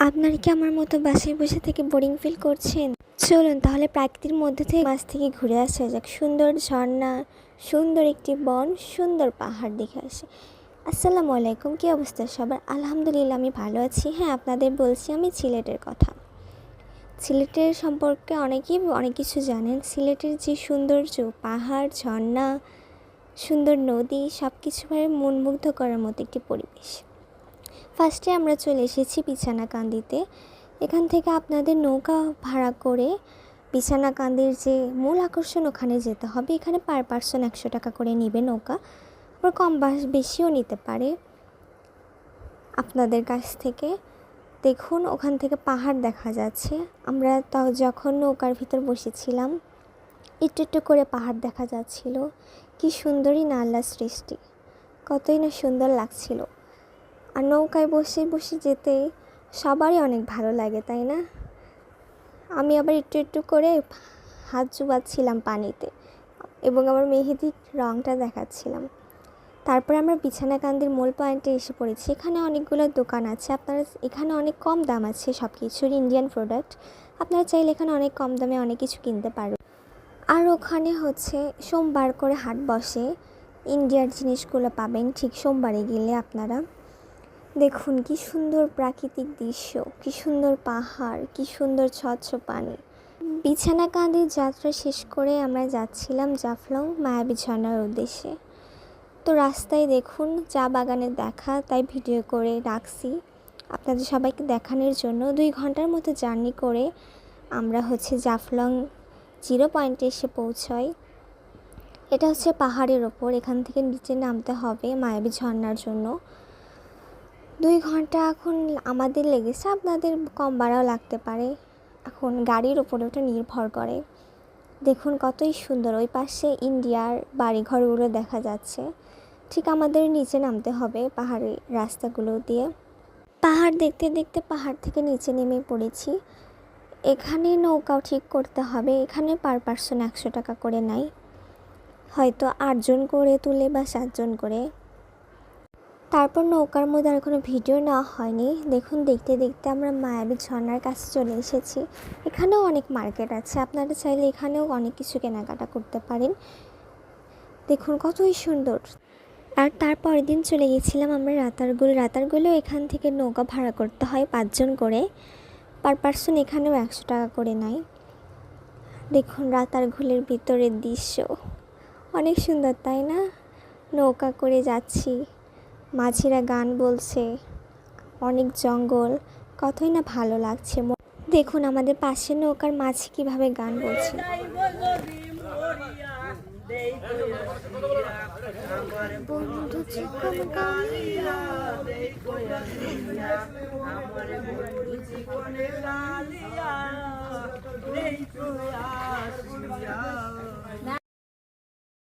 আপনারা কি আমার মতো বাসায় বসে থেকে বোরিং ফিল করছেন? চলুন তাহলে প্রাকৃতির মধ্যে থেকে মাছ থেকে ঘুরে আসা যাক। সুন্দর ঝর্ণা, সুন্দর একটি বন, সুন্দর পাহাড় দেখে আসে। আসসালামু আলাইকুম, কী অবস্থা সবার? আলহামদুলিল্লাহ আমি ভালো আছি। হ্যাঁ, আপনাদের বলছি আমি সিলেটের কথা। সিলেটের সম্পর্কে অনেকেই অনেক কিছু জানেন। সিলেটের যে সৌন্দর্য, পাহাড়, ঝর্ণা, সুন্দর নদী, সব কিছু মন মুগ্ধ করার মতো একটি পরিবেশ। ফার্স্টে আমরা চলে এসেছি বিছানাকান্দিতে। এখান থেকে আপনাদের নৌকা ভাড়া করে বিছানাকান্দির যে মূল আকর্ষণ ওখানে যেতে হবে। এখানে পার পারসন 100 টাকা করে নেবে নৌকা, আবার কম বেশিও নিতে পারে আপনাদের কাছ থেকে। দেখুন ওখান থেকে পাহাড় দেখা যাচ্ছে। আমরা যখন নৌকার ভিতর বসেছিলাম একটু একটু করে পাহাড় দেখা যাচ্ছিল। কি সুন্দরই না আল্লাহর সৃষ্টি, কতই না সুন্দর লাগছিল। আর নৌকায় বসে বসে যেতে সবারই অনেক ভালো লাগে, তাই না? আমি আবার একটু একটু করে হাত চুবাচ্ছিলাম পানিতে এবং আমার মেহেদির রঙটা দেখাচ্ছিলাম। তারপরে আমরা বিছানাকান্দির মূল পয়েন্টে এসে পড়েছি। এখানে অনেকগুলো দোকান আছে। আপনারা এখানে অনেক কম দাম আছে সব কিছুর, ইন্ডিয়ান প্রোডাক্ট। আপনারা চাইলে এখানে অনেক কম দামে অনেক কিছু কিনতে পারবেন। আর ওখানে সোমবার করে হাট বসে, ইন্ডিয়ার জিনিসগুলো পাবেন ঠিক সোমবারে গেলে আপনারা। দেখুন কি সুন্দর প্রাকৃতিক দৃশ্য, কি সুন্দর পাহাড়, কি সুন্দর স্বচ্ছ পানি। বিছানাকান্দির যাত্রা শেষ করে আমরা যাচ্ছিলাম জাফলং মায়াবী ঝর্ণার উদ্দেশ্যে। তো রাস্তায় দেখুন চা বাগানের দেখা, তাই ভিডিও করে রাখছি আপনাদের সবাইকে দেখানোর জন্য। 2 ঘন্টার মতো জার্নি করে আমরা জাফলং 0 পয়েন্টে এসে পৌঁছাই। এটা পাহাড়ের ওপর, এখান থেকে নিচে নামতে হবে মায়াবী ঝর্ণার জন্য। 2 ঘন্টা এখন আমাদের লেগেছে, আপনাদের কম বাড়াও লাগতে পারে, এখন গাড়ির ওপরে ওটা নির্ভর করে। দেখুন কতই সুন্দর, ওই পাশে ইন্ডিয়ার বাড়িঘরগুলো দেখা যাচ্ছে। ঠিক আমাদের নিচে নামতে হবে পাহাড়ি রাস্তাগুলো দিয়ে। পাহাড় দেখতে দেখতে পাহাড় থেকে নিচে নেমে পড়েছি। এখানে নৌকাও ঠিক করতে হবে। এখানে পার পারসন 100 টাকা করে নেয়, হয়তো 8 জন করে তুলে বা 7 জন করে। তারপর নৌকার মধ্যে আর কোনো ভিডিও নেওয়া হয়নি। দেখুন দেখতে দেখতে আমরা মায়াবী ঝর্ণার কাছে চলে এসেছি। এখানেও অনেক মার্কেট আছে, আপনারা চাইলে এখানেও অনেক কিছু কেনাকাটা করতে পারেন। দেখুন কতই সুন্দর। আর তারপরের দিন চলে গেছিলাম আমরা রাতারগুলেও এখান থেকে নৌকা ভাড়া করতে হয় 5 জন করে, পার পারসন এখানেও 100 টাকা করে নেয়। দেখুন রাতারগুলের ভিতরের দৃশ্য অনেক সুন্দর, তাই না? নৌকা করে যাচ্ছি, মাঝিরা গান বলছে, অনেক জঙ্গল, কতই না ভালো লাগছে। দেখুন আমাদের পাশে নৌকার মাঝি কিভাবে গান বলছে। বন্ধু চিকন কালিয়া আমার বন্ধু চিকন কালিয়া